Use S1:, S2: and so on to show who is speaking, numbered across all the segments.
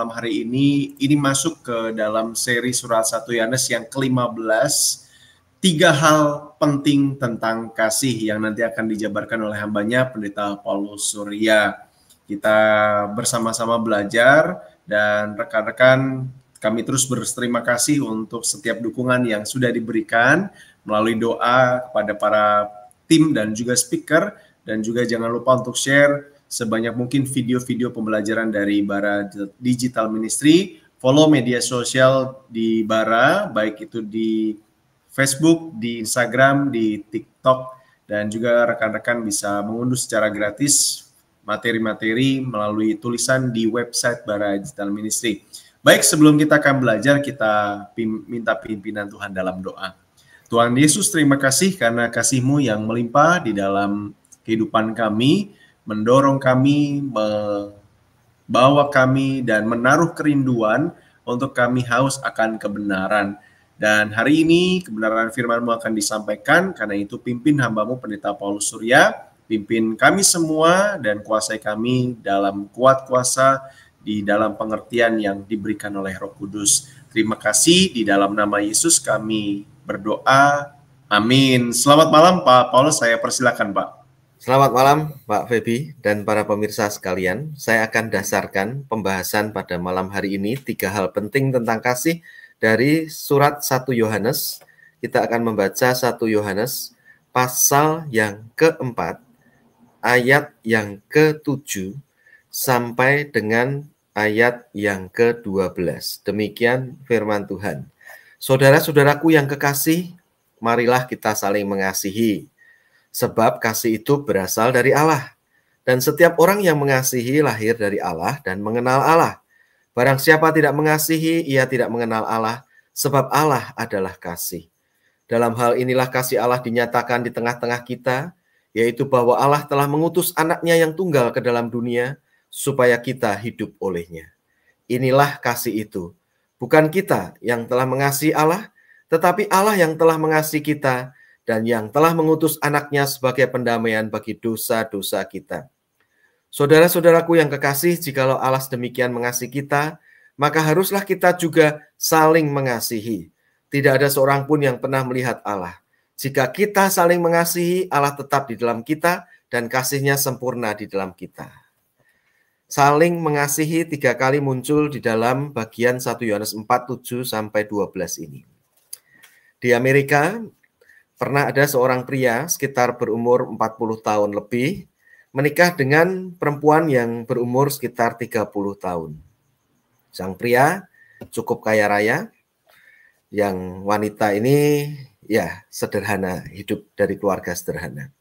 S1: malam hari ini masuk ke dalam seri surat 1 Yohanes yang ke-15, 3 hal penting tentang kasih yang nanti akan dijabarkan oleh hambanya Pendeta Paulus Surya. Kita bersama-sama belajar dan rekan-rekan kami terus berterima kasih untuk setiap dukungan yang sudah diberikan melalui doa kepada para tim dan juga speaker, dan juga jangan lupa untuk share sebanyak mungkin video-video pembelajaran dari Bara Digital Ministry. Follow media sosial di Bara, baik itu di Facebook, di Instagram, di TikTok, dan juga rekan-rekan bisa mengunduh secara gratis materi-materi melalui tulisan di website Bara Digital Ministry. Baik, sebelum kita akan belajar, kita minta pimpinan Tuhan dalam doa. Tuhan Yesus, terima kasih karena kasih-Mu yang melimpah di dalam kehidupan kami, mendorong kami, membawa kami, dan menaruh kerinduan untuk kami haus akan kebenaran. Dan hari ini kebenaran firman-Mu akan disampaikan, karena itu pimpin hamba-Mu Pendeta Paulus Surya, pimpin kami semua dan kuasai kami dalam kuat kuasa di dalam pengertian yang diberikan oleh Roh Kudus. Terima kasih, di dalam nama Yesus kami berdoa. Amin. Selamat malam Pak Paulus, saya persilakan Pak.
S2: Selamat malam Pak Febi dan para pemirsa sekalian. Saya akan dasarkan pembahasan pada malam hari ini 3 hal penting tentang kasih dari surat 1 Yohanes. Kita akan membaca 1 Yohanes pasal yang ke-4, ayat yang ke-7 sampai dengan ayat yang ke-12. Demikian firman Tuhan. Saudara-saudaraku yang kekasih, marilah kita saling mengasihi, sebab kasih itu berasal dari Allah. Dan setiap orang yang mengasihi lahir dari Allah dan mengenal Allah. Barang siapa tidak mengasihi, ia tidak mengenal Allah, sebab Allah adalah kasih. Dalam hal inilah kasih Allah dinyatakan di tengah-tengah kita, yaitu bahwa Allah telah mengutus anaknya yang tunggal ke dalam dunia, supaya kita hidup olehnya. Inilah kasih itu. Bukan kita yang telah mengasihi Allah, tetapi Allah yang telah mengasihi kita dan yang telah mengutus anaknya sebagai pendamaian bagi dosa-dosa kita. Saudara-saudaraku yang kekasih, jikalau Allah demikian mengasihi kita, maka haruslah kita juga saling mengasihi. Tidak ada seorang pun yang pernah melihat Allah. Jika kita saling mengasihi, Allah tetap di dalam kita dan kasih-Nya sempurna di dalam kita. Saling mengasihi 3 kali muncul di dalam bagian 1 Yohanes 4:7 sampai 12 ini. Di Amerika pernah ada seorang pria sekitar berumur 40 tahun lebih menikah dengan perempuan yang berumur sekitar 30 tahun. Sang pria cukup kaya raya, yang wanita ini ya sederhana, hidup dari keluarga sederhana.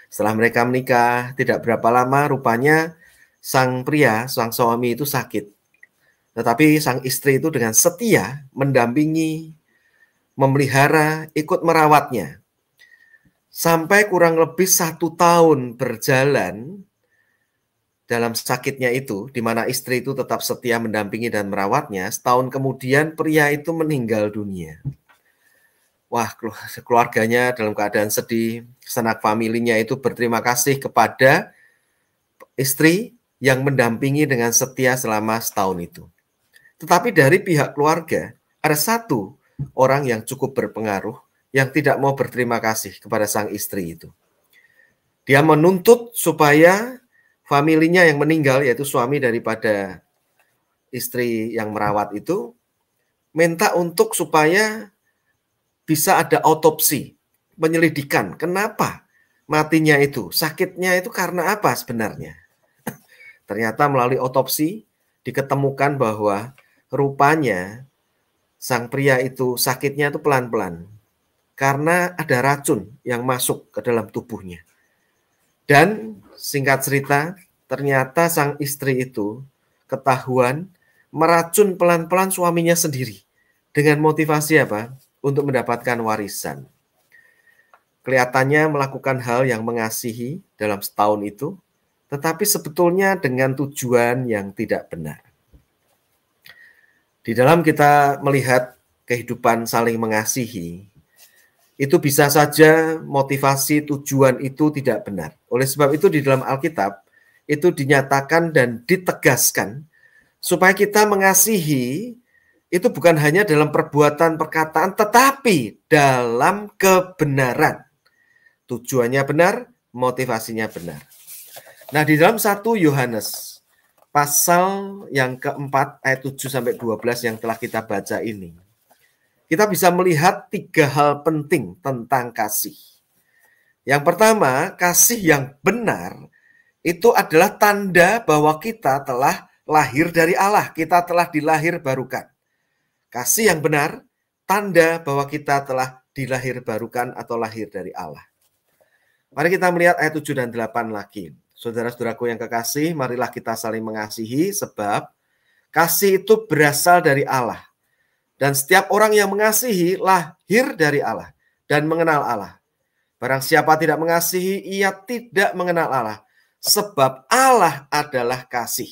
S2: Setelah mereka menikah tidak berapa lama, rupanya sang pria, sang suami itu sakit. Tetapi sang istri itu dengan setia mendampingi, memelihara, ikut merawatnya. Sampai kurang lebih 1 tahun berjalan dalam sakitnya itu, di mana istri itu tetap setia mendampingi dan merawatnya. Setahun kemudian pria itu meninggal dunia. Wah, keluarganya dalam keadaan sedih. Sanak familinya itu berterima kasih kepada istri yang mendampingi dengan setia selama setahun itu. Tetapi dari pihak keluarga, ada satu orang yang cukup berpengaruh yang tidak mau berterima kasih kepada sang istri itu. Dia menuntut supaya familinya yang meninggal, yaitu suami daripada istri yang merawat itu, minta untuk supaya bisa ada autopsi, penyelidikan. Kenapa matinya itu? Sakitnya itu karena apa sebenarnya? Ternyata melalui otopsi diketemukan bahwa rupanya sang pria itu sakitnya itu pelan-pelan karena ada racun yang masuk ke dalam tubuhnya. Dan singkat cerita, ternyata sang istri itu ketahuan meracun pelan-pelan suaminya sendiri. Dengan motivasi apa? Untuk mendapatkan warisan. Kelihatannya melakukan hal yang mengasihi dalam setahun itu, tetapi sebetulnya dengan tujuan yang tidak benar. Di dalam kita melihat kehidupan saling mengasihi, itu bisa saja motivasi tujuan itu tidak benar. Oleh sebab itu di dalam Alkitab, itu dinyatakan dan ditegaskan supaya kita mengasihi itu bukan hanya dalam perbuatan perkataan, tetapi dalam kebenaran. Tujuannya benar, motivasinya benar. Nah, di dalam 1 Yohanes pasal yang keempat ayat 7 sampai 12 yang telah kita baca ini, kita bisa melihat 3 hal penting tentang kasih. Yang pertama, kasih yang benar itu adalah tanda bahwa kita telah lahir dari Allah, kita telah dilahir barukan. Kasih yang benar, tanda bahwa kita telah dilahir barukan atau lahir dari Allah. Mari kita melihat ayat 7 dan 8 lagi. Saudara-saudaraku yang kekasih, marilah kita saling mengasihi sebab kasih itu berasal dari Allah. Dan setiap orang yang mengasihi lahir dari Allah dan mengenal Allah. Barang siapa tidak mengasihi, ia tidak mengenal Allah. Sebab Allah adalah kasih.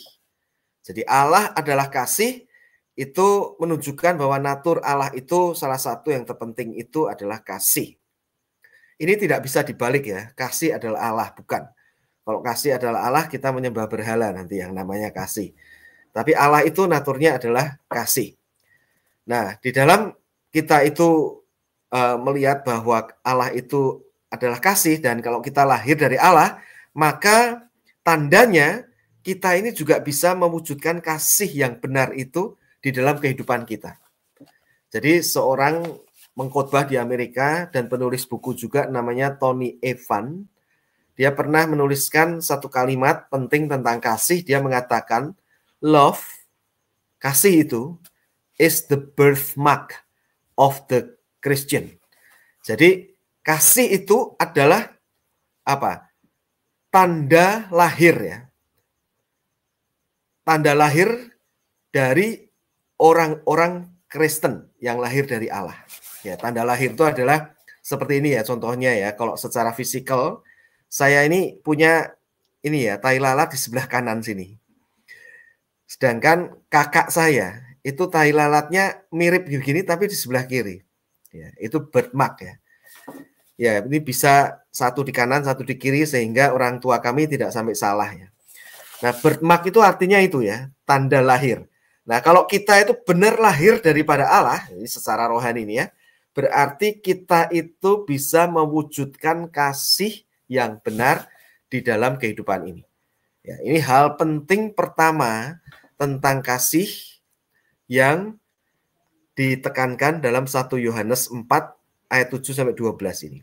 S2: Jadi Allah adalah kasih. Itu menunjukkan bahwa natur Allah itu salah satu yang terpenting itu adalah kasih. Ini tidak bisa dibalik ya. Kasih adalah Allah, bukan. Kalau kasih adalah Allah, kita menyembah berhala nanti yang namanya kasih. Tapi Allah itu naturnya adalah kasih. Nah, di dalam kita itu melihat bahwa Allah itu adalah kasih, dan kalau kita lahir dari Allah, maka tandanya kita ini juga bisa mewujudkan kasih yang benar itu di dalam kehidupan kita. Jadi seorang mengkhotbah di Amerika dan penulis buku juga namanya Tony Evans, dia pernah menuliskan satu kalimat penting tentang kasih. Dia mengatakan, love, kasih itu, is the birthmark of the Christian. Jadi kasih itu adalah apa? Tanda lahir ya. Tanda lahir dari orang-orang Kristen yang lahir dari Allah. Ya, tanda lahir itu adalah seperti ini ya contohnya ya. Kalau secara fisikal, saya ini punya ini ya, tai lalat di sebelah kanan sini. Sedangkan kakak saya itu tai lalatnya mirip begini tapi di sebelah kiri. Ya, itu birthmark ya. Ya, ini bisa satu di kanan, satu di kiri sehingga orang tua kami tidak sampai salah ya. Nah, birthmark itu artinya itu ya, tanda lahir. Nah, kalau kita itu benar lahir daripada Allah, ini secara rohani ini ya, berarti kita itu bisa mewujudkan kasih yang benar di dalam kehidupan ini. Ya, ini hal penting pertama tentang kasih yang ditekankan dalam 1 Yohanes 4 ayat 7 sampai 12 ini.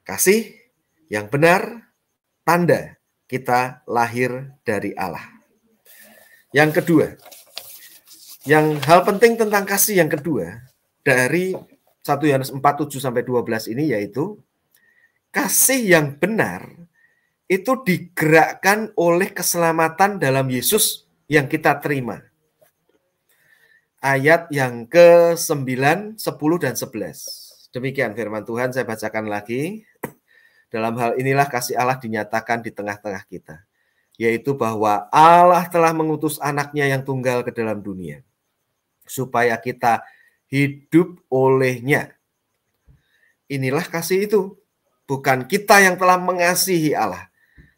S2: Kasih yang benar, tanda kita lahir dari Allah. Yang kedua, hal penting tentang kasih yang kedua dari 1 Yohanes 4, 7 sampai 12 ini yaitu kasih yang benar itu digerakkan oleh keselamatan dalam Yesus yang kita terima. Ayat yang ke-9, 10, dan 11. Demikian firman Tuhan, saya bacakan lagi. Dalam hal inilah kasih Allah dinyatakan di tengah-tengah kita, yaitu bahwa Allah telah mengutus anaknya yang tunggal ke dalam dunia, supaya kita hidup olehnya. Inilah kasih itu. Bukan kita yang telah mengasihi Allah,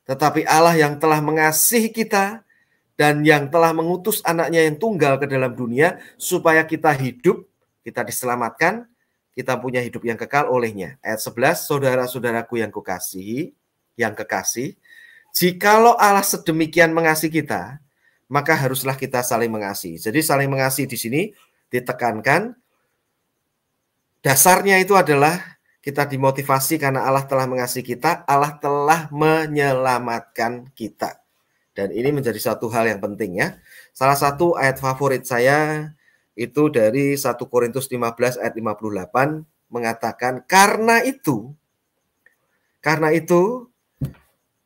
S2: tetapi Allah yang telah mengasihi kita dan yang telah mengutus anaknya yang tunggal ke dalam dunia, supaya kita hidup, kita diselamatkan, kita punya hidup yang kekal olehnya. Ayat 11, saudara-saudaraku yang kukasihi, yang kekasih, jikalau Allah sedemikian mengasihi kita, maka haruslah kita saling mengasihi. Jadi saling mengasihi di sini ditekankan, dasarnya itu adalah kita dimotivasi karena Allah telah mengasihi kita, Allah telah menyelamatkan kita. Dan ini menjadi satu hal yang penting ya. Salah satu ayat favorit saya itu dari 1 Korintus 15 ayat 58 mengatakan, karena itu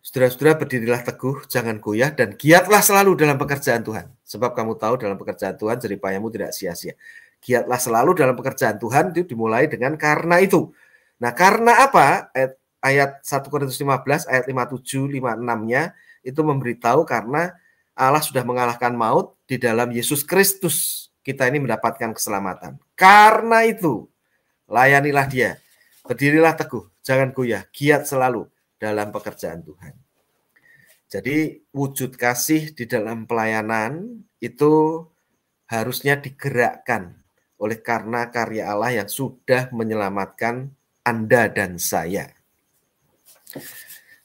S2: saudara-saudara berdirilah teguh, jangan goyah, dan giatlah selalu dalam pekerjaan Tuhan. Sebab kamu tahu dalam pekerjaan Tuhan jeripayamu tidak sia-sia. Giatlah selalu dalam pekerjaan Tuhan itu dimulai dengan karena itu. Nah, karena apa? Ayat 1 Korintus 15 ayat 57, 56-nya itu memberitahu karena Allah sudah mengalahkan maut di dalam Yesus Kristus. Kita ini mendapatkan keselamatan. Karena itu, layanilah Dia. Berdirilah teguh, jangan goyah, giat selalu dalam pekerjaan Tuhan. Jadi wujud kasih di dalam pelayanan itu harusnya digerakkan oleh karena karya Allah yang sudah menyelamatkan Anda dan saya.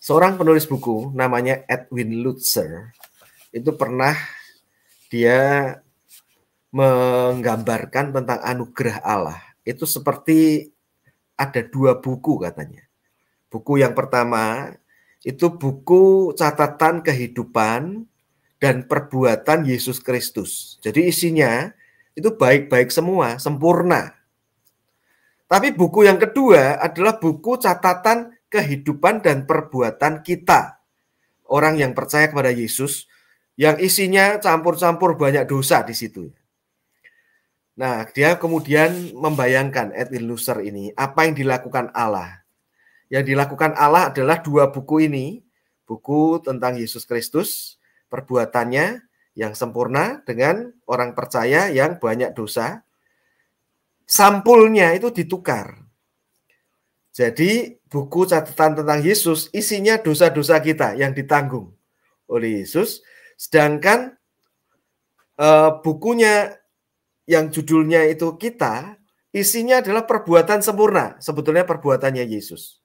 S2: Seorang penulis buku namanya Edwin Lutzer itu pernah dia menggambarkan tentang anugerah Allah. Itu seperti ada 2 buku katanya. Buku yang pertama itu buku catatan kehidupan dan perbuatan Yesus Kristus. Jadi isinya itu baik-baik semua, sempurna. Tapi buku yang kedua adalah buku catatan kehidupan dan perbuatan kita, orang yang percaya kepada Yesus, yang isinya campur-campur banyak dosa di situ. Nah, dia kemudian membayangkan, Edwin Lutzer ini, apa yang dilakukan Allah. Yang dilakukan Allah adalah 2 buku ini, buku tentang Yesus Kristus, perbuatannya yang sempurna dengan orang percaya yang banyak dosa. Sampulnya itu ditukar. Jadi buku catatan tentang Yesus isinya dosa-dosa kita yang ditanggung oleh Yesus, sedangkan bukunya yang judulnya itu kita, isinya adalah perbuatan sempurna, sebetulnya perbuatannya Yesus.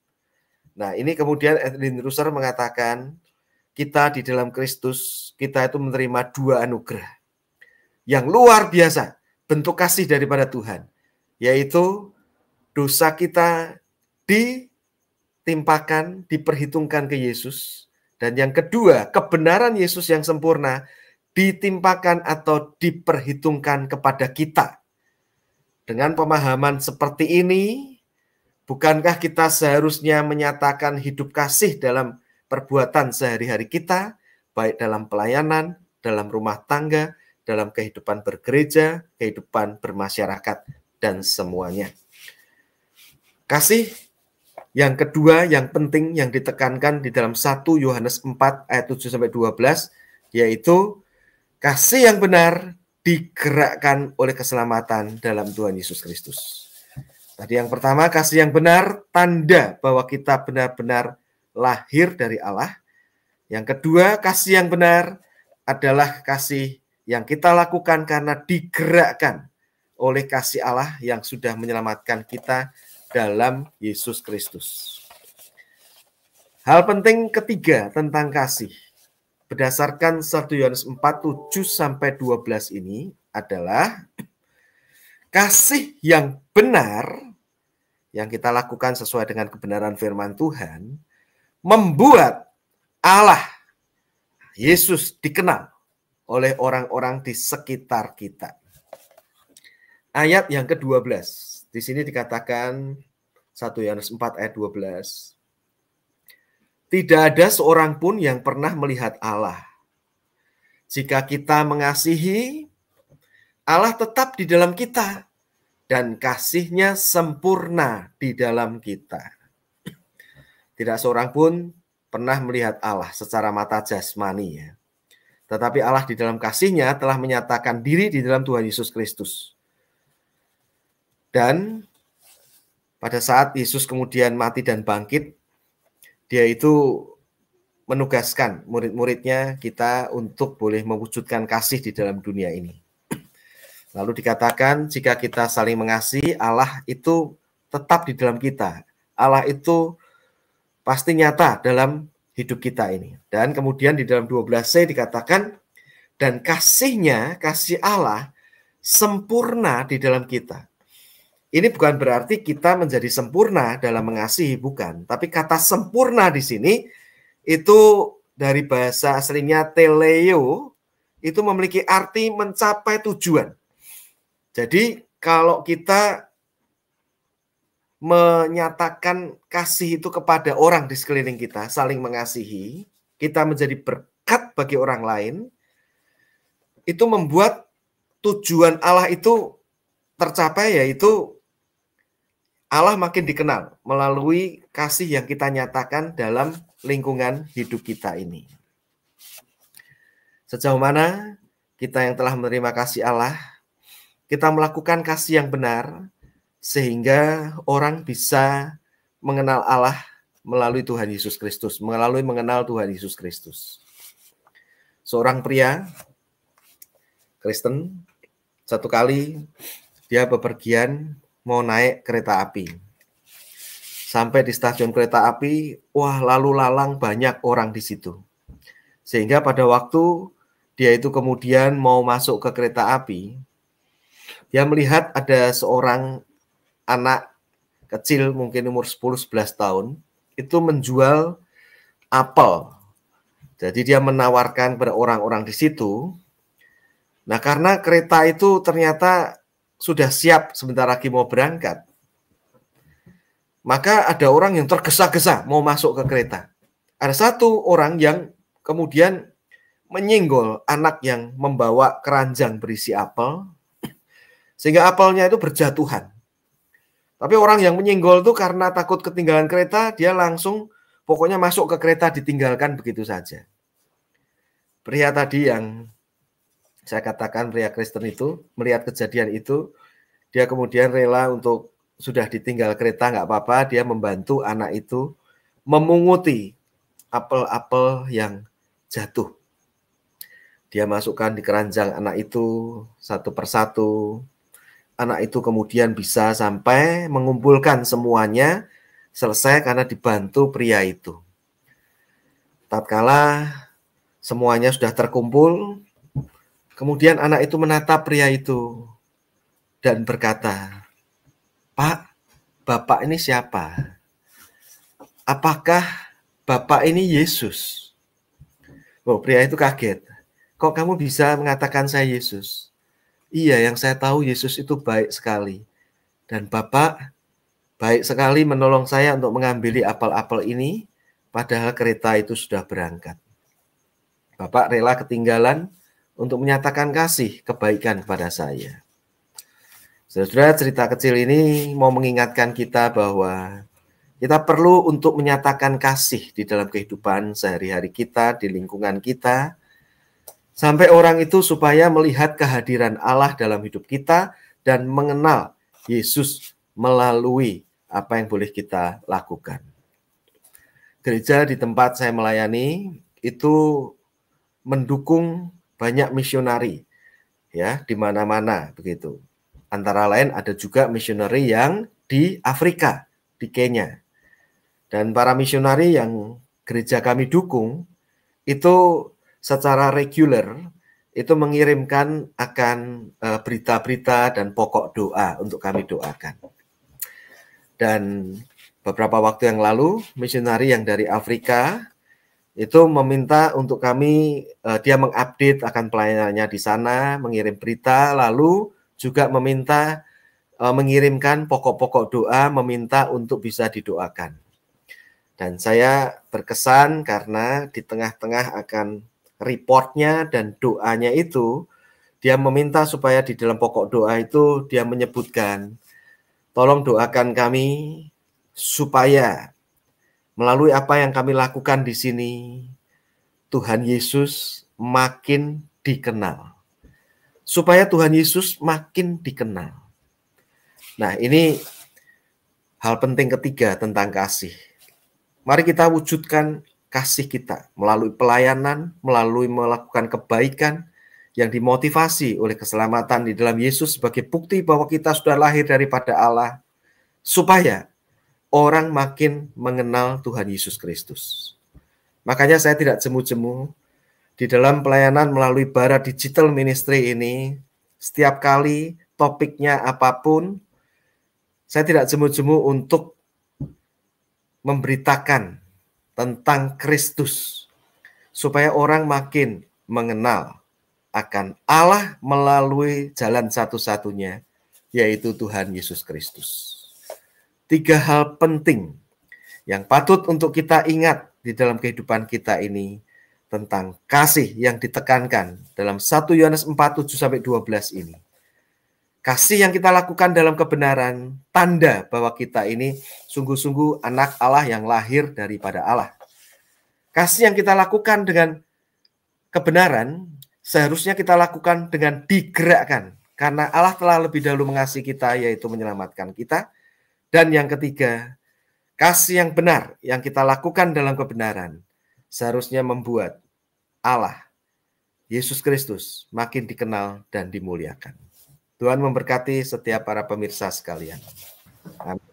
S2: Nah, ini kemudian Edwin Lutzer mengatakan kita di dalam Kristus, kita itu menerima 2 anugerah yang luar biasa, bentuk kasih daripada Tuhan, yaitu dosa kita ditimpakan, diperhitungkan ke Yesus, dan yang kedua, kebenaran Yesus yang sempurna ditimpakan atau diperhitungkan kepada kita. Dengan pemahaman seperti ini, bukankah kita seharusnya menyatakan hidup kasih dalam perbuatan sehari-hari kita, baik dalam pelayanan, dalam rumah tangga, dalam kehidupan bergereja, kehidupan bermasyarakat, dan semuanya. Kasih yang kedua yang penting yang ditekankan di dalam 1 Yohanes 4 ayat 7-12, yaitu kasih yang benar digerakkan oleh keselamatan dalam Tuhan Yesus Kristus. Tadi yang pertama, kasih yang benar, tanda bahwa kita benar-benar lahir dari Allah. Yang kedua, kasih yang benar adalah kasih yang kita lakukan karena digerakkan oleh kasih Allah yang sudah menyelamatkan kita dalam Yesus Kristus. Hal penting ketiga tentang kasih, berdasarkan 1 Yohanes 4, 7-12 ini adalah kasih yang benar yang kita lakukan sesuai dengan kebenaran firman Tuhan membuat Allah, Yesus dikenal oleh orang-orang di sekitar kita. Ayat yang ke-12, di sini dikatakan 1 Yohanes 4 ayat 12. Tidak ada seorang pun yang pernah melihat Allah. Jika kita mengasihi, Allah tetap di dalam kita dan kasih-Nya sempurna di dalam kita. Tidak seorang pun pernah melihat Allah secara mata jasmani, ya. Tetapi Allah di dalam kasih-Nya telah menyatakan diri di dalam Tuhan Yesus Kristus. Dan pada saat Yesus kemudian mati dan bangkit, Dia itu menugaskan murid-muridnya kita untuk boleh mewujudkan kasih di dalam dunia ini. Lalu dikatakan jika kita saling mengasihi, Allah itu tetap di dalam kita. Allah itu pasti nyata dalam hidup kita ini. Dan kemudian di dalam 12c dikatakan, dan kasih-Nya, kasih Allah, sempurna di dalam kita. Ini bukan berarti kita menjadi sempurna dalam mengasihi, bukan. Tapi kata sempurna di sini, itu dari bahasa aslinya teleo, itu memiliki arti mencapai tujuan. Jadi kalau kita menyatakan kasih itu kepada orang di sekeliling kita, saling mengasihi, kita menjadi berkat bagi orang lain, itu membuat tujuan Allah itu tercapai, yaitu Allah makin dikenal melalui kasih yang kita nyatakan dalam lingkungan hidup kita ini. Sejauh mana kita yang telah menerima kasih Allah, kita melakukan kasih yang benar, sehingga orang bisa mengenal Allah melalui Tuhan Yesus Kristus, melalui mengenal Tuhan Yesus Kristus. seorang pria Kristen, satu kali dia bepergian mau naik kereta api. Sampai di stasiun kereta api, wah lalu lalang banyak orang di situ. Sehingga pada waktu dia itu kemudian mau masuk ke kereta api, dia melihat ada seorang anak kecil mungkin umur 10-11 tahun, itu menjual apel. Jadi dia menawarkan kepada orang-orang di situ. Nah, karena kereta itu ternyata sudah siap sebentar lagi mau berangkat, maka ada orang yang tergesa-gesa mau masuk ke kereta. Ada satu orang yang kemudian menyinggol anak yang membawa keranjang berisi apel, sehingga apelnya itu berjatuhan. Tapi orang yang menyinggol itu karena takut ketinggalan kereta, dia langsung pokoknya masuk ke kereta, ditinggalkan begitu saja. Pria tadi yang saya katakan pria Kristen itu, melihat kejadian itu, dia kemudian rela untuk sudah ditinggal kereta, nggak apa-apa, dia membantu anak itu memunguti apel-apel yang jatuh. Dia masukkan di keranjang anak itu satu persatu. Anak itu kemudian bisa sampai mengumpulkan semuanya, selesai karena dibantu pria itu. Tatkala semuanya sudah terkumpul, kemudian anak itu menatap pria itu dan berkata, "Pak, Bapak ini siapa? Apakah Bapak ini Yesus?" Oh, pria itu kaget. "Kok kamu bisa mengatakan saya Yesus?" "Iya, yang saya tahu Yesus itu baik sekali. Dan Bapak baik sekali menolong saya untuk mengambil apel-apel ini, padahal kereta itu sudah berangkat. Bapak rela ketinggalan untuk menyatakan kasih kebaikan kepada saya." Saudara, cerita kecil ini mau mengingatkan kita bahwa kita perlu untuk menyatakan kasih di dalam kehidupan sehari-hari kita, di lingkungan kita, sampai orang itu supaya melihat kehadiran Allah dalam hidup kita dan mengenal Yesus melalui apa yang boleh kita lakukan. Gereja di tempat saya melayani itu mendukung banyak misionari, ya, di mana-mana begitu. Antara lain ada juga misionari yang di Afrika, di Kenya. Dan para misionari yang gereja kami dukung itu secara reguler itu mengirimkan akan berita-berita dan pokok doa untuk kami doakan. Dan beberapa waktu yang lalu misionari yang dari Afrika itu meminta untuk kami, dia mengupdate akan pelayanannya di sana, mengirim berita, lalu juga meminta mengirimkan pokok-pokok doa, meminta untuk bisa didoakan. Dan saya berkesan karena di tengah-tengah akan reportnya dan doanya itu, dia meminta supaya di dalam pokok doa itu dia menyebutkan, tolong doakan kami supaya melalui apa yang kami lakukan di sini, Tuhan Yesus makin dikenal. Supaya Tuhan Yesus makin dikenal. Nah, ini hal penting ketiga tentang kasih. Mari kita wujudkan kasih kita melalui pelayanan, melalui melakukan kebaikan yang dimotivasi oleh keselamatan di dalam Yesus sebagai bukti bahwa kita sudah lahir daripada Allah, supaya orang makin mengenal Tuhan Yesus Kristus. Makanya saya tidak jemu-jemu di dalam pelayanan melalui Bara Digital Ministry ini, setiap kali topiknya apapun, saya tidak jemu-jemu untuk memberitakan tentang Kristus, supaya orang makin mengenal akan Allah melalui jalan satu-satunya, yaitu Tuhan Yesus Kristus. 3 hal penting yang patut untuk kita ingat di dalam kehidupan kita ini, tentang kasih yang ditekankan dalam 1 Yohanes 4:7-12 ini. Kasih yang kita lakukan dalam kebenaran, tanda bahwa kita ini sungguh-sungguh anak Allah yang lahir daripada Allah. Kasih yang kita lakukan dengan kebenaran, seharusnya kita lakukan dengan digerakkan, karena Allah telah lebih dahulu mengasihi kita, yaitu menyelamatkan kita. Dan yang ketiga, kasih yang benar yang kita lakukan dalam kebenaran, seharusnya membuat Allah Yesus Kristus makin dikenal dan dimuliakan. Tuhan memberkati setiap para pemirsa sekalian. Amin.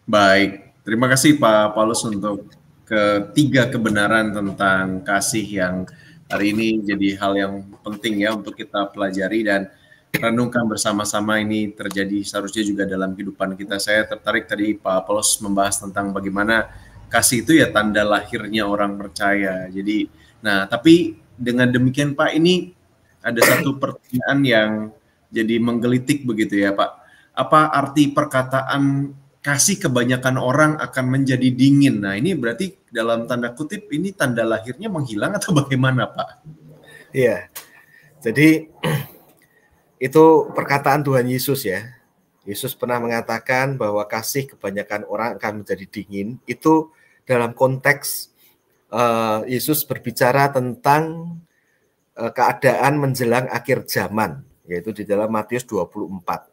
S1: Baik, terima kasih Pak Paulus untuk ketiga kebenaran tentang kasih yang hari ini jadi hal yang penting ya untuk kita pelajari dan renungkan bersama-sama. Ini terjadi seharusnya juga dalam kehidupan kita. Saya tertarik tadi Pak Paulus membahas tentang bagaimana kasih itu ya tanda lahirnya orang percaya. Jadi, nah tapi dengan demikian Pak, ini ada satu pertanyaan yang jadi menggelitik begitu ya Pak. Apa arti perkataan kasih kebanyakan orang akan menjadi dingin? Nah ini berarti dalam tanda kutip ini tanda lahirnya menghilang atau bagaimana Pak?
S2: Iya, jadi itu perkataan Tuhan Yesus ya. Yesus pernah mengatakan bahwa kasih kebanyakan orang akan menjadi dingin. Itu dalam konteks Yesus berbicara tentang keadaan menjelang akhir zaman, yaitu di dalam Matius 24.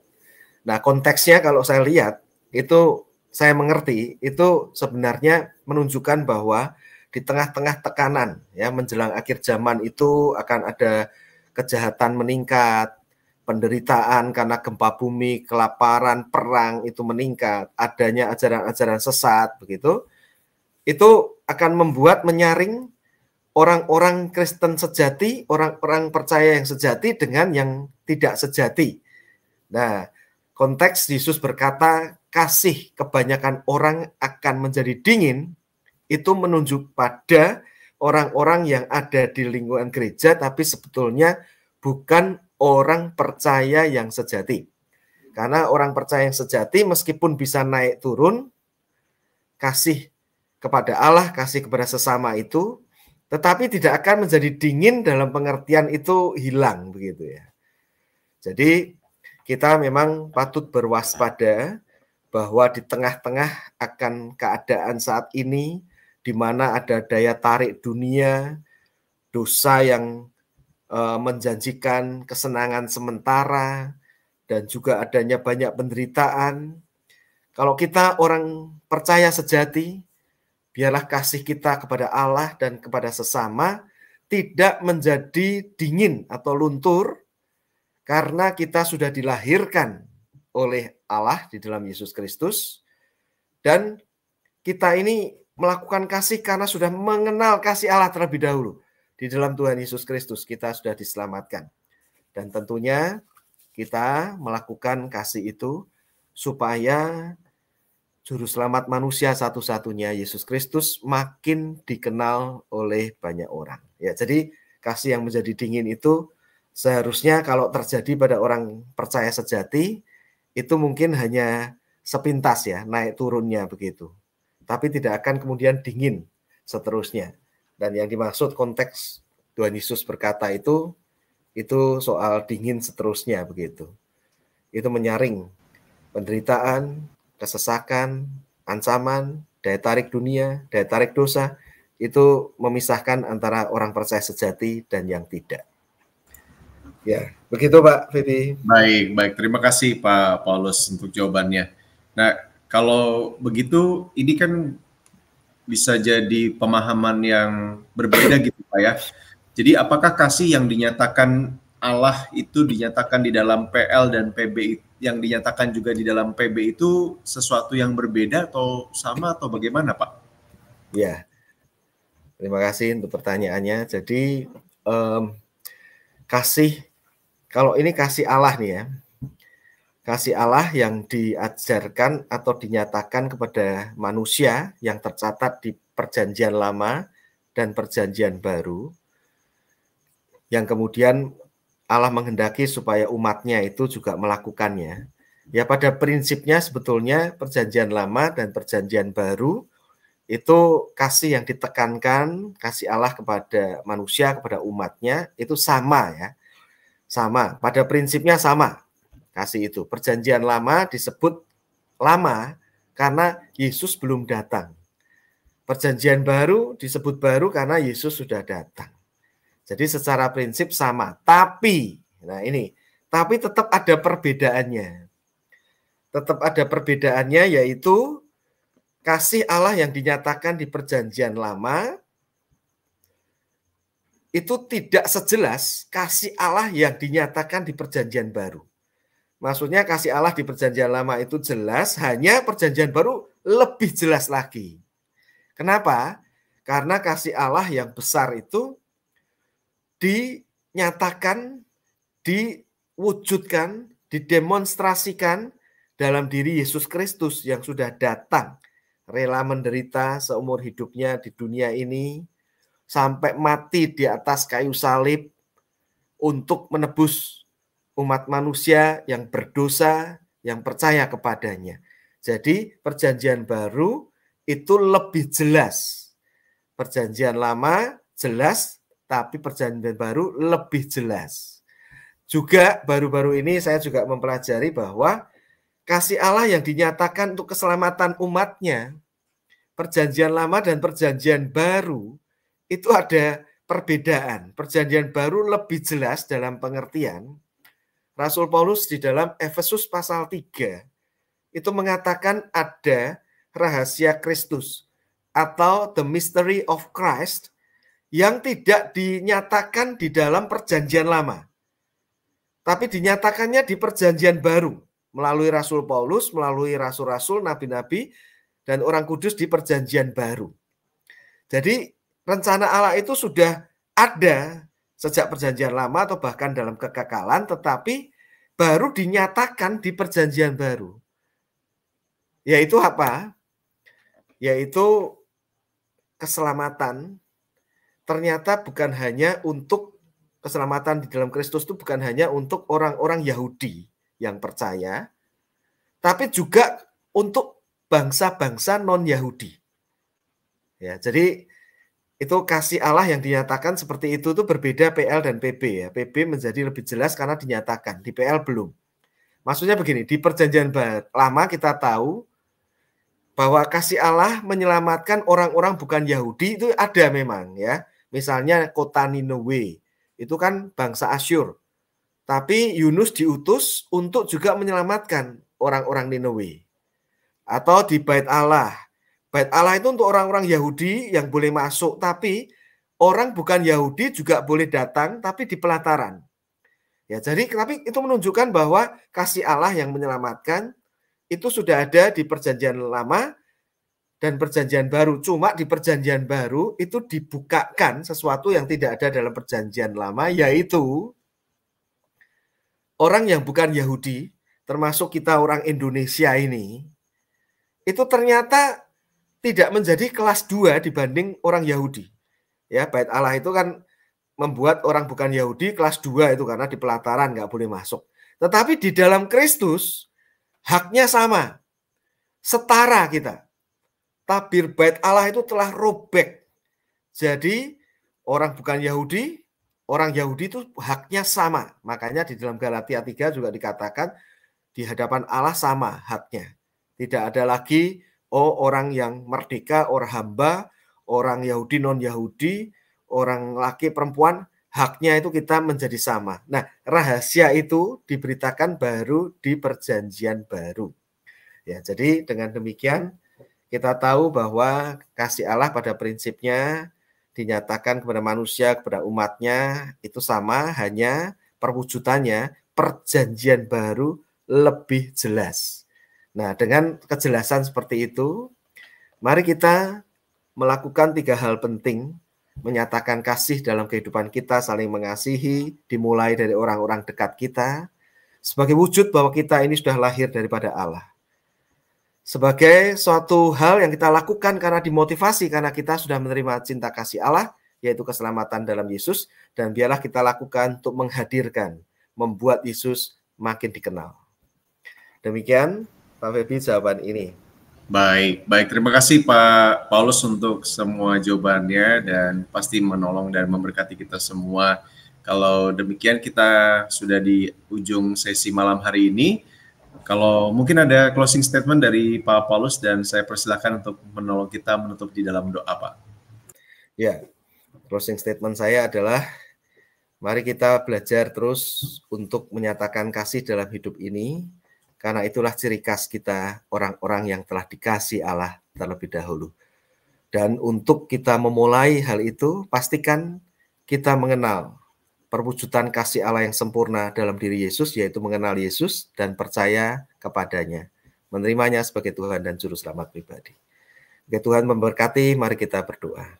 S2: Nah konteksnya kalau saya lihat, itu saya mengerti, itu sebenarnya menunjukkan bahwa di tengah-tengah tekanan ya menjelang akhir zaman itu akan ada kejahatan meningkat, penderitaan karena gempa bumi, kelaparan, perang itu meningkat, adanya ajaran-ajaran sesat begitu. Itu akan membuat menyaring orang-orang Kristen sejati, orang-orang percaya yang sejati dengan yang tidak sejati. Nah, konteks Yesus berkata kasih kebanyakan orang akan menjadi dingin, itu menunjuk pada orang-orang yang ada di lingkungan gereja tapi sebetulnya bukan orang percaya yang sejati. Karena orang percaya yang sejati meskipun bisa naik turun, kasih kepada Allah, kasih kepada sesama itu, tetapi tidak akan menjadi dingin dalam pengertian itu hilang begitu ya. Jadi kita memang patut berwaspada bahwa di tengah-tengah akan keadaan saat ini di mana ada daya tarik dunia, dosa yang menjanjikan kesenangan sementara dan juga adanya banyak penderitaan. Kalau kita orang percaya sejati, biarlah kasih kita kepada Allah dan kepada sesama tidak menjadi dingin atau luntur karena kita sudah dilahirkan oleh Allah di dalam Yesus Kristus dan kita ini melakukan kasih karena sudah mengenal kasih Allah terlebih dahulu. Di dalam Tuhan Yesus Kristus kita sudah diselamatkan. Dan tentunya kita melakukan kasih itu supaya Juru Selamat manusia satu-satunya Yesus Kristus makin dikenal oleh banyak orang. Ya, jadi kasih yang menjadi dingin itu seharusnya kalau terjadi pada orang percaya sejati itu mungkin hanya sepintas ya naik turunnya begitu. Tapi tidak akan kemudian dingin seterusnya. Dan yang dimaksud konteks Tuhan Yesus berkata itu soal dingin seterusnya begitu. Itu menyaring penderitaan, kesesakan, ancaman, daya tarik dunia, daya tarik dosa, itu memisahkan antara orang percaya sejati dan yang tidak. Ya, begitu Pak Feby.
S1: Baik. Terima kasih Pak Paulus untuk jawabannya. Nah, kalau begitu, ini kan bisa jadi pemahaman yang berbeda gitu Pak ya. Jadi apakah kasih yang dinyatakan Allah itu dinyatakan di dalam PL dan PB yang dinyatakan juga di dalam PB itu sesuatu yang berbeda atau sama atau bagaimana Pak?
S2: Ya, terima kasih untuk pertanyaannya. Jadi kasih, kalau ini kasih Allah nih ya, kasih Allah yang diajarkan atau dinyatakan kepada manusia yang tercatat di Perjanjian Lama dan Perjanjian Baru, yang kemudian Allah menghendaki supaya umatnya itu juga melakukannya. Ya pada prinsipnya sebetulnya Perjanjian Lama dan Perjanjian Baru itu kasih yang ditekankan, kasih Allah kepada manusia, kepada umatnya itu sama ya. Sama, pada prinsipnya sama kasih itu. Perjanjian Lama disebut lama karena Yesus belum datang. Perjanjian Baru disebut baru karena Yesus sudah datang. Jadi secara prinsip sama, tapi tetap ada perbedaannya. Tetap ada perbedaannya yaitu kasih Allah yang dinyatakan di Perjanjian Lama itu tidak sejelas kasih Allah yang dinyatakan di Perjanjian Baru. Maksudnya kasih Allah di Perjanjian Lama itu jelas, hanya Perjanjian Baru lebih jelas lagi. Kenapa? Karena kasih Allah yang besar itu dinyatakan, diwujudkan, didemonstrasikan dalam diri Yesus Kristus yang sudah datang, rela menderita seumur hidupnya di dunia ini, sampai mati di atas kayu salib untuk menebus umat manusia yang berdosa, yang percaya kepadanya. Jadi Perjanjian Baru itu lebih jelas. Perjanjian Lama jelas, tapi Perjanjian Baru lebih jelas. Juga baru-baru ini saya juga mempelajari bahwa kasih Allah yang dinyatakan untuk keselamatan umatnya, Perjanjian Lama dan Perjanjian Baru, itu ada perbedaan. Perjanjian Baru lebih jelas dalam pengertian. Rasul Paulus di dalam Efesus pasal 3 itu mengatakan ada rahasia Kristus atau the mystery of Christ yang tidak dinyatakan di dalam Perjanjian Lama, tapi dinyatakannya di Perjanjian Baru melalui Rasul Paulus, melalui rasul-rasul, nabi-nabi, dan orang kudus di Perjanjian Baru. Jadi rencana Allah itu sudah ada sejak Perjanjian Lama atau bahkan dalam kekekalan, tetapi baru dinyatakan di Perjanjian Baru. Yaitu apa? Yaitu keselamatan. Ternyata bukan hanya untuk keselamatan di dalam Kristus itu bukan hanya untuk orang-orang Yahudi yang percaya, tapi juga untuk bangsa-bangsa non-Yahudi. Ya, jadi itu kasih Allah yang dinyatakan seperti itu tuh berbeda PL dan PB ya. PB menjadi lebih jelas karena dinyatakan, di PL belum. Maksudnya begini, di Perjanjian Lama kita tahu bahwa kasih Allah menyelamatkan orang-orang bukan Yahudi itu ada memang ya. Misalnya kota Niniwe, itu kan bangsa Asyur. Tapi Yunus diutus untuk juga menyelamatkan orang-orang Niniwe. Atau di Bait Allah. Bait Allah itu untuk orang-orang Yahudi yang boleh masuk, tapi orang bukan Yahudi juga boleh datang, tapi di pelataran. Ya, jadi tapi itu menunjukkan bahwa kasih Allah yang menyelamatkan itu sudah ada di Perjanjian Lama dan Perjanjian Baru. Cuma di Perjanjian Baru itu dibukakan sesuatu yang tidak ada dalam Perjanjian Lama, yaitu orang yang bukan Yahudi, termasuk kita orang Indonesia ini, itu ternyata tidak menjadi kelas 2 dibanding orang Yahudi. Ya, Bait Allah itu kan membuat orang bukan Yahudi kelas 2 itu karena di pelataran nggak boleh masuk. Tetapi di dalam Kristus haknya sama, setara kita. Tabir Bait Allah itu telah robek. Jadi orang bukan Yahudi, orang Yahudi itu haknya sama. Makanya di dalam Galatia 3 juga dikatakan di hadapan Allah sama haknya. Tidak ada lagi orang yang merdeka, orang hamba, orang Yahudi, non-Yahudi, orang laki, perempuan, haknya itu kita menjadi sama. Nah, rahasia itu diberitakan baru di Perjanjian Baru. Ya, jadi dengan demikian kita tahu bahwa kasih Allah pada prinsipnya dinyatakan kepada manusia, kepada umatnya itu sama, hanya perwujudannya Perjanjian Baru lebih jelas. Nah, dengan kejelasan seperti itu, mari kita melakukan 3 hal penting, menyatakan kasih dalam kehidupan kita, saling mengasihi, dimulai dari orang-orang dekat kita, sebagai wujud bahwa kita ini sudah lahir daripada Allah. Sebagai suatu hal yang kita lakukan karena dimotivasi, karena kita sudah menerima cinta kasih Allah, yaitu keselamatan dalam Yesus, dan biarlah kita lakukan untuk menghadirkan, membuat Yesus makin dikenal. Demikian Pak Febi jawaban ini.
S1: Baik. Terima kasih Pak Paulus untuk semua jawabannya dan pasti menolong dan memberkati kita semua. Kalau demikian kita sudah di ujung sesi malam hari ini. Kalau mungkin ada closing statement dari Pak Paulus dan saya persilakan untuk menolong kita menutup di dalam doa, Pak.
S2: Ya, closing statement saya adalah mari kita belajar terus untuk menyatakan kasih dalam hidup ini. Karena itulah ciri khas kita orang-orang yang telah dikasih Allah terlebih dahulu. Dan untuk kita memulai hal itu, pastikan kita mengenal perwujudan kasih Allah yang sempurna dalam diri Yesus, yaitu mengenal Yesus dan percaya kepadanya, menerimanya sebagai Tuhan dan Juru Selamat pribadi. Oke, Tuhan memberkati, mari kita berdoa.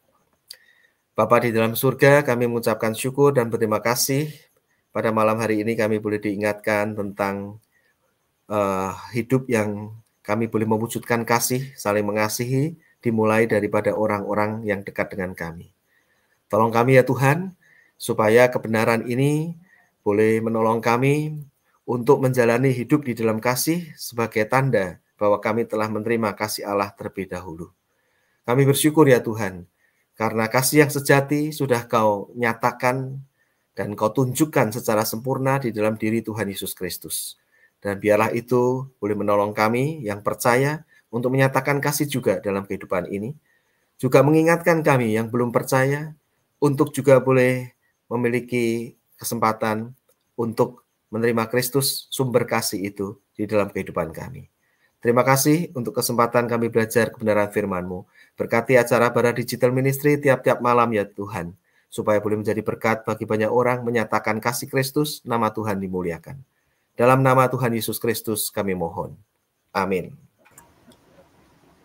S2: Bapa di dalam surga, kami mengucapkan syukur dan berterima kasih pada malam hari ini kami boleh diingatkan tentang hidup yang kami boleh mewujudkan kasih, saling mengasihi, dimulai daripada orang-orang yang dekat dengan kami. Tolong kami ya Tuhan, supaya kebenaran ini boleh menolong kami untuk menjalani hidup di dalam kasih sebagai tanda bahwa kami telah menerima kasih Allah terlebih dahulu. Kami bersyukur ya Tuhan, karena kasih yang sejati sudah Kau nyatakan dan Kau tunjukkan secara sempurna di dalam diri Tuhan Yesus Kristus. Dan biarlah itu boleh menolong kami yang percaya untuk menyatakan kasih juga dalam kehidupan ini. Juga mengingatkan kami yang belum percaya untuk juga boleh memiliki kesempatan untuk menerima Kristus, sumber kasih itu di dalam kehidupan kami. Terima kasih untuk kesempatan kami belajar kebenaran firman-Mu. Berkati acara Bara Digital Ministry tiap-tiap malam ya Tuhan, supaya boleh menjadi berkat bagi banyak orang menyatakan kasih Kristus, nama Tuhan dimuliakan. Dalam nama Tuhan Yesus Kristus kami mohon. Amin.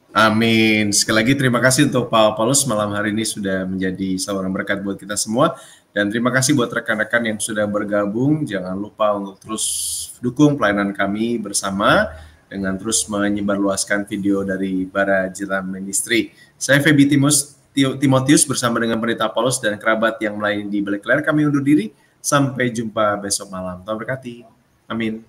S1: Amin. Sekali lagi terima kasih untuk Pak Paulus malam hari ini sudah menjadi seorang berkat buat kita semua. Dan terima kasih buat rekan-rekan yang sudah bergabung. Jangan lupa untuk terus dukung pelayanan kami bersama dengan terus menyebarluaskan video dari Bara Digital Ministry. Saya Feby Timotius bersama dengan Pendeta Paulus dan kerabat yang lain di balik layar kami undur diri. Sampai jumpa besok malam. Tuhan berkati. Amin.